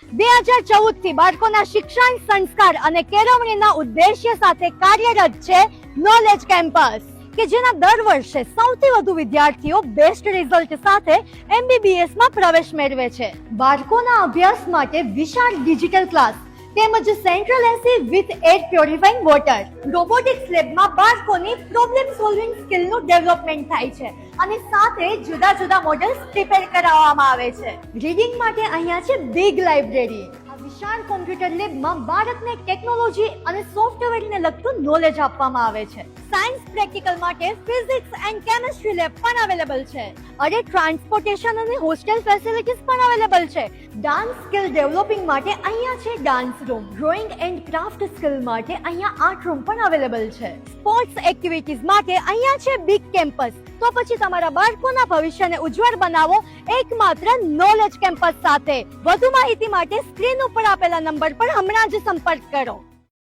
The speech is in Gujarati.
2014 થી બાળકોના શિક્ષણ, સંસ્કાર અને કેળવણીના ઉદ્દેશ્ય સાથે કાર્યરત છે નોલેજ કેમ્પસ, કે જેના દર વર્ષે સૌથી વધુ વિદ્યાર્થીઓ બેસ્ટ રિઝલ્ટ સાથે MBBS માં પ્રવેશ મેળવે છે. બાળકોના અભ્યાસ માટે વિશાળ ડિજિટલ ક્લાસ તેમજ central AC with air purifying water, robotics લેબમાં બાળકોની પ્રોબ્લેમ સોલ્વિંગ સ્કિલનું ડેવલપમેન્ટ થાય છે અને સાથે જુદા જુદા મોડેલ્સ પ્રિપેર કરાવવામાં આવે છે. રીડિંગ માટે અહીંયા છે બિગ લાઇબ્રેરી. આ વિશાળ કોમ્પ્યુટર લેબમાં બાળકને ટેકનોલોજી અને સોફ્ટવેરને લગતું નોલેજ આપવામાં આવે છે. સાયન્સ પ્રેક્ટિકલ માટે ફિઝિક્સ એન્ડ કેમિસ્ટ્રી લેબ પણ અવેલેબલ છે. અરે ટ્રાન્સપોર્ટેશન અને હોસ્ટેલ ફેસિલિટીઝ પણ અવેલેબલ છે. ડાન્સ સ્કિલ ડેવલપિંગ માટે અહીંયા છે dance room. Drawing and craft skill માટે અહીંયા આર્ટ રૂમ પણ અવેલેબલ છે. સ્પોર્ટ્સ એક્ટિવિટીઝ માટે અહીંયા છે બિગ કેમ્પસ. તો પછી તમારા બાળકોના ભવિષ્યને ઉજ્જવળ બનાવો એકમાત્ર નોલેજ કેમ્પસ સાથે. વધુ માહિતી માટે સ્ક્રીન ઉપર આપેલા નંબર પર હમણાં જ સંપર્ક કરો.